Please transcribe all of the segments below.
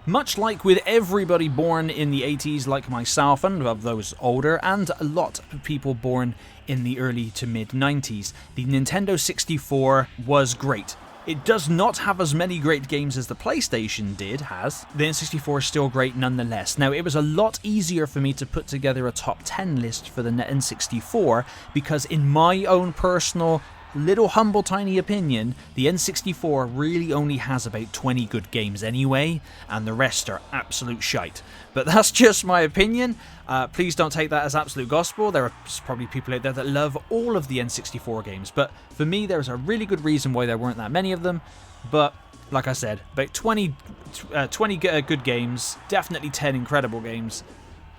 Much like with everybody born in the 80s like myself and of those older, and a lot of people born in the early to mid 90s, the Nintendo 64 was great. It does not have as many great games as the PlayStation has. The N64 is still great nonetheless. Now, it was a lot easier for me to put together a top 10 list for the N64 because in my own personal little humble tiny opinion, the N64 really only has about 20 good games anyway, and the rest are absolute shite. But that's just my opinion. Please don't take that as absolute gospel. There are probably people out there that love all of the N64 games, but for me there's a really good reason why there weren't that many of them. But like I said, about 20 good games, definitely 10 incredible games.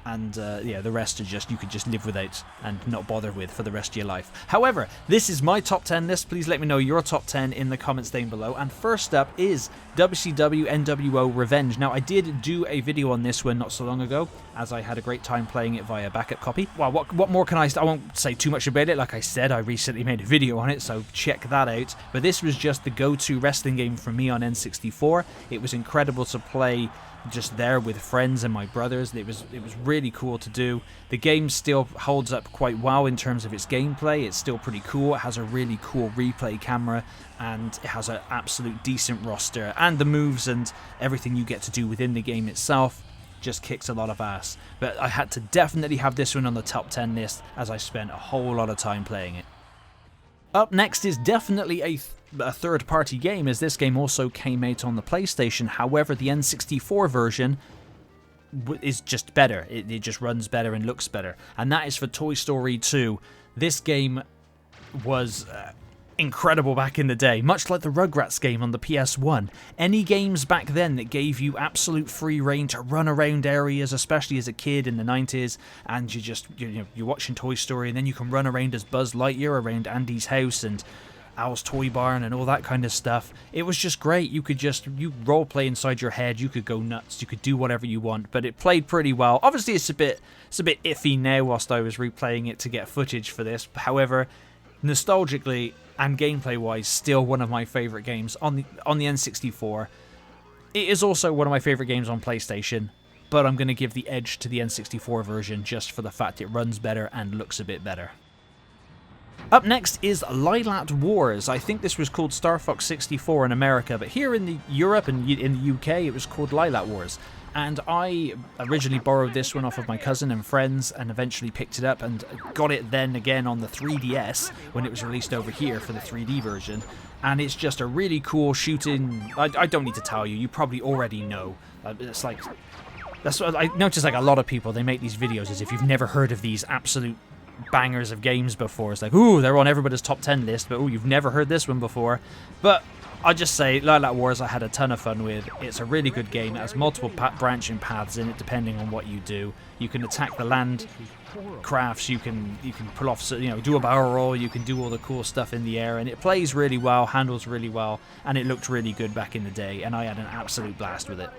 And yeah, the rest are just, you could just live without and not bother with for the rest of your life. However, this is my top 10 list. Please let me know your top 10 in the comments down below. And first up is WCW NWO Revenge. Now, I did do a video on this one not so long ago, as I had a great time playing it via backup copy. Well, what more can I won't say too much about it. Like I said, I recently made a video on it, so check that out. But this was just the go-to wrestling game for me on N64. It was incredible to play just there with friends and my brothers. It was really cool to do. The game still holds up quite well in terms of its gameplay. It's still pretty cool. It has a really cool replay camera, and it has an absolute decent roster, and the moves and everything you get to do within the game itself just kicks a lot of ass. But I had to definitely have this one on the top 10 list, as I spent a whole lot of time playing it. Up next is definitely a third-party game, as this game also came out on the PlayStation. However, the N64 version is just better. It just runs better and looks better. And that is for Toy Story 2. This game was incredible back in the day, much like the Rugrats game on the PS1. Any games back then that gave you absolute free reign to run around areas, especially as a kid in the 90s, and you're watching Toy Story, and then you can run around as Buzz Lightyear around Andy's house and Al's Toy Barn and all that kind of stuff. It was just great. You role play inside your head, you could go nuts, you could do whatever you want, but it played pretty well. Obviously it's a bit iffy now whilst I was replaying it to get footage for this. However, nostalgically and gameplay wise, still one of my favourite games on the N64. It is also one of my favourite games on PlayStation, but I'm going to give the edge to the N64 version just for the fact it runs better and looks a bit better. Up next is Lylat Wars. I think this was called Star Fox 64 in America, but here in Europe and in the UK it was called Lylat Wars. And I originally borrowed this one off of my cousin and friends, and eventually picked it up and got it then again on the 3DS when it was released over here for the 3D version. And it's just a really cool shooting. I don't need to tell you, you probably already know. It's like, that's what I notice, like a lot of people, they make these videos as if you've never heard of these absolute bangers of games before. It's like, ooh, they're on everybody's top 10 list, but ooh, you've never heard this one before. But I'll just say, Lylat Wars I had a ton of fun with. It's a really good game. It has multiple branching paths in it depending on what you do. You can attack the land crafts, you can pull off, do a barrel roll, you can do all the cool stuff in the air, and it plays really well, handles really well, and it looked really good back in the day, and I had an absolute blast with it.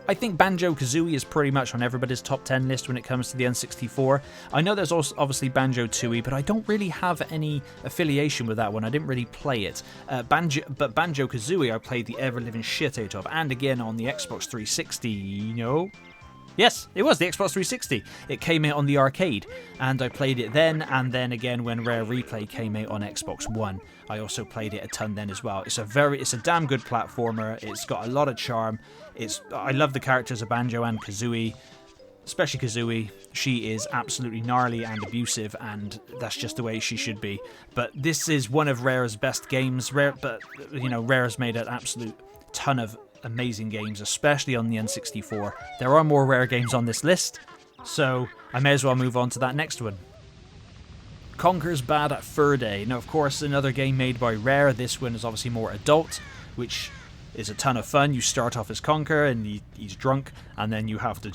I think Banjo-Kazooie is pretty much on everybody's top 10 list when it comes to the N64. I know there's also obviously Banjo-Tooie, but I don't really have any affiliation with that one. I didn't really play it. But Banjo-Kazooie I played the ever-living shit out of, and again on the Xbox 360, Yes, it was the Xbox 360. It came out on the arcade, and I played it then, and then again when Rare Replay came out on Xbox One. I also played it a ton then as well. It's a damn good platformer. It's got a lot of charm. I love the characters of Banjo and Kazooie, especially Kazooie. She is absolutely gnarly and abusive, and that's just the way she should be. But this is one of Rare's best games. Rare has made an absolute ton of amazing games, especially on the N64. There are more Rare games on this list, so I may as well move on to that next one. Conker's Bad Fur Day. Now, of course, another game made by Rare. This one is obviously more adult, which is a ton of fun. You start off as Conker, and he's drunk, and then you have to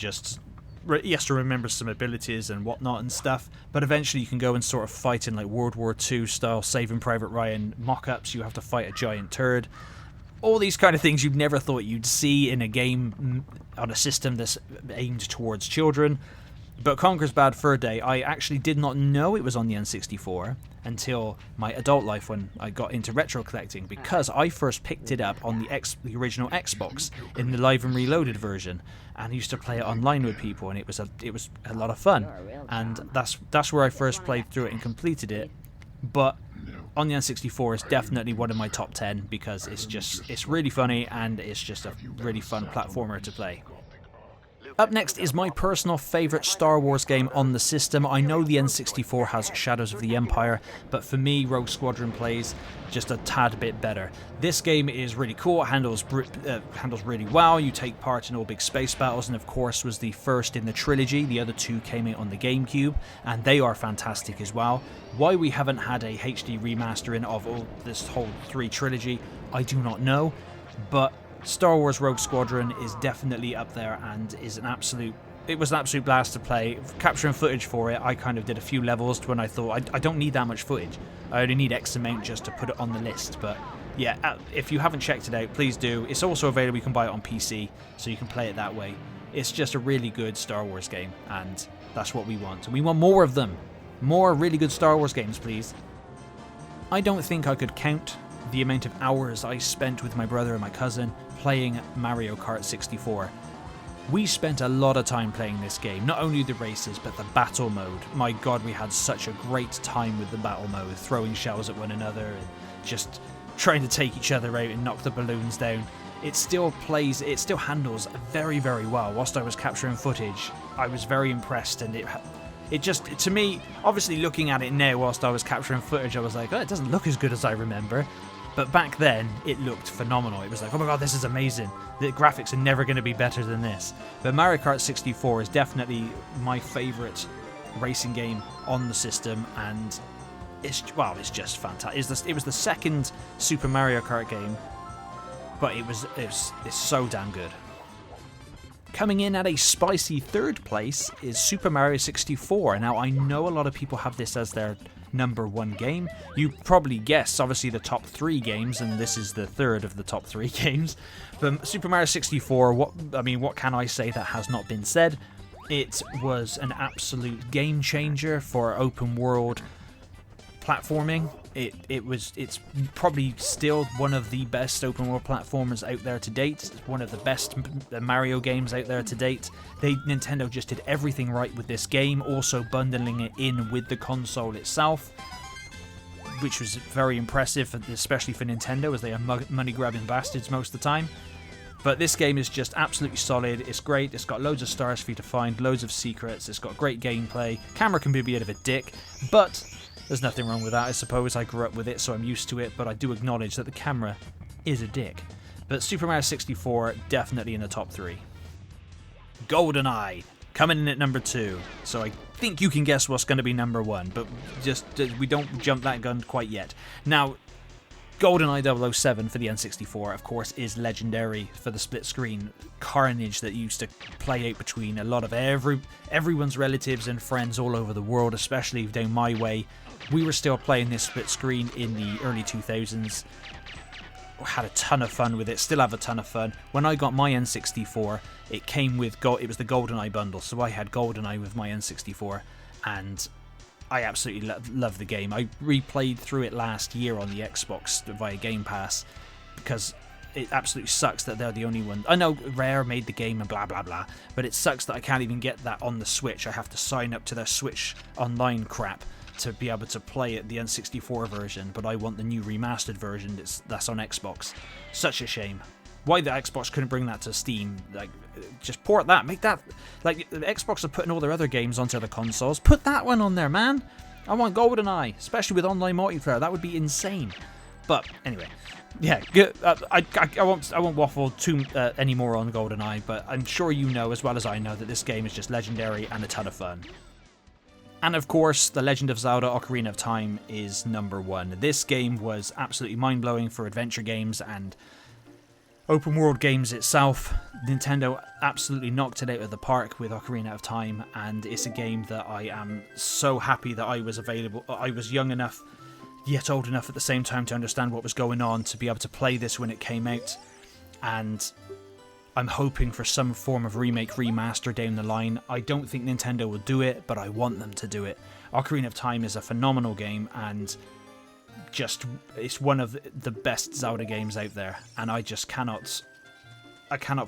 he has to remember some abilities and whatnot and stuff, but eventually you can go and sort of fight in like World War II style Saving Private Ryan mock-ups. You have to fight a giant turd. All these kind of things you'd never thought you'd see in a game on a system that's aimed towards children. But Conker's Bad Fur Day, I actually did not know it was on the N64 until my adult life when I got into retro collecting, because I first picked it up on the original Xbox in the Live and Reloaded version, and I used to play it online with people, and it was a lot of fun, and that's where I first played through it and completed it. But on the N64 is definitely one of my top 10 because it's really funny and it's just a really fun platformer to play. Up next is my personal favourite Star Wars game on the system. I know the N64 has Shadows of the Empire, but for me, Rogue Squadron plays just a tad bit better. This game is really cool, it handles really well, you take part in all big space battles, and of course was the first in the trilogy. The other two came out on the GameCube, and they are fantastic as well. Why we haven't had a HD remastering of this whole 3 trilogy, I do not know, but Star Wars Rogue Squadron is definitely up there and is it was an absolute blast to play. Capturing footage for it, I kind of did a few levels when I thought I don't need that much footage. I only need X amount just to put it on the list. But yeah, if you haven't checked it out, please do. It's also available, you can buy it on PC, so you can play it that way. It's just a really good Star Wars game, and that's what we want. And we want more of them. More really good Star Wars games, please. I don't think I could count the amount of hours I spent with my brother and my cousin playing Mario Kart 64. We spent a lot of time playing this game, not only the races but the battle mode. My god, we had such a great time with the battle mode, throwing shells at one another and just trying to take each other out and knock the balloons down. It still handles very, very well. Whilst I was capturing footage, I was very impressed, and it just, to me, obviously looking at it now whilst I was capturing footage, I was like, oh, it doesn't look as good as I remember. But back then, it looked phenomenal. It was like, oh my god, this is amazing. The graphics are never going to be better than this. But Mario Kart 64 is definitely my favourite racing game on the system, and it's just fantastic. It was the second Super Mario Kart game, but it's so damn good. Coming in at a spicy third place is Super Mario 64. Now, I know a lot of people have this as their number 1 game. You probably guessed, obviously, the top 3 games, and this is the third of the top 3 games. But Super Mario 64, what can I say that has not been said? It was an absolute game changer for open world platforming. It's probably still one of the best open world platformers out there to date. It's one of the best Mario games out there to date. Nintendo just did everything right with this game, also bundling it in with the console itself, which was very impressive, especially for Nintendo, as they are money-grabbing bastards most of the time. But this game is just absolutely solid. It's great. It's got loads of stars for you to find, loads of secrets. It's got great gameplay. Camera can be a bit of a dick, but there's nothing wrong with that, I suppose. I grew up with it, so I'm used to it, but I do acknowledge that the camera is a dick. But Super Mario 64, definitely in the top 3. GoldenEye, coming in at number 2. So I think you can guess what's going to be number 1, but just we don't jump that gun quite yet. Now, GoldenEye 007 for the N64, of course, is legendary for the split screen carnage that used to play out between a lot of everyone's relatives and friends all over the world, especially down my way. We were still playing this split screen in the early 2000s. Had a ton of fun with it, still have a ton of fun. When I got my N64, it came with it was the GoldenEye bundle, so I had GoldenEye with my N64, and I absolutely love the game. I replayed through it last year on the Xbox via Game Pass, because it absolutely sucks that they're the only one. I know Rare made the game and blah blah blah, but it sucks that I can't even get that on the Switch. I have to sign up to their Switch Online crap to be able to play it, the N64 version, but I want the new remastered version that's on Xbox. Such a shame. Why the Xbox couldn't bring that to Steam? Like, just port that, make that, like, the Xbox are putting all their other games onto the consoles. Put that one on there, man. I want GoldenEye, especially with online multiplayer. That would be insane. But anyway, yeah, good. I won't waffle too anymore on GoldenEye, but I'm sure you know as well as I know that this game is just legendary and a ton of fun. And of course, The Legend of Zelda Ocarina of Time is number 1. This game was absolutely mind-blowing for adventure games and open world games itself. Nintendo absolutely knocked it out of the park with Ocarina of Time, and it's a game that I am so happy that I was young enough, yet old enough at the same time to understand what was going on, to be able to play this when it came out. And I'm hoping for some form of remake, remaster down the line. I don't think Nintendo will do it, but I want them to do it. Ocarina of Time is a phenomenal game, and it's one of the best Zelda games out there, and I just cannot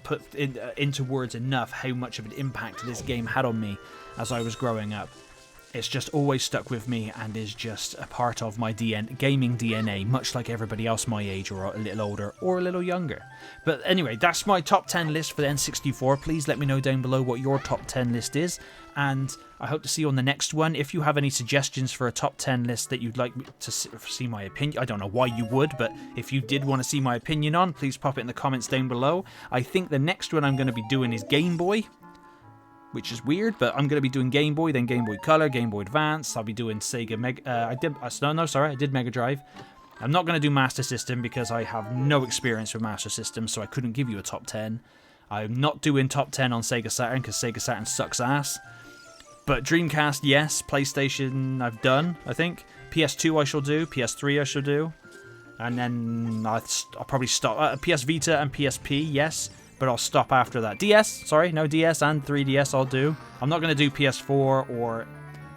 put into words enough how much of an impact this game had on me as I was growing up. It's just always stuck with me and is just a part of my gaming DNA, much like everybody else my age or a little older or a little younger. But anyway, that's my top 10 list for the N64. Please let me know down below what your top 10 list is, and I hope to see you on the next one. If you have any suggestions for a top 10 list that you'd like me to see my opinion, I don't know why you would, but if you did want to see my opinion on, please pop it in the comments down below. I think the next one I'm going to be doing is Game Boy, which is weird, but I'm going to be doing Game Boy, then Game Boy Color, Game Boy Advance. I'll be doing Sega I did Mega Drive. I'm not going to do Master System because I have no experience with Master System, so I couldn't give you a top 10. I'm not doing top 10 on Sega Saturn because Sega Saturn sucks ass. But Dreamcast, yes. PlayStation, I've done, I think. PS2 I shall do. PS3 I shall do. And then I'll probably stop. PS Vita and PSP, yes. But I'll stop after that. DS and 3DS I'll do. I'm not going to do PS4 or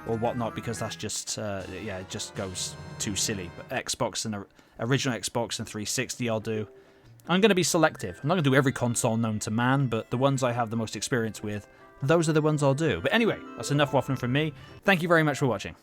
whatnot because that's just, it just goes too silly. But Xbox and original Xbox and 360 I'll do. I'm going to be selective. I'm not going to do every console known to man, but the ones I have the most experience with, those are the ones I'll do. But anyway, that's enough waffling from me. Thank you very much for watching.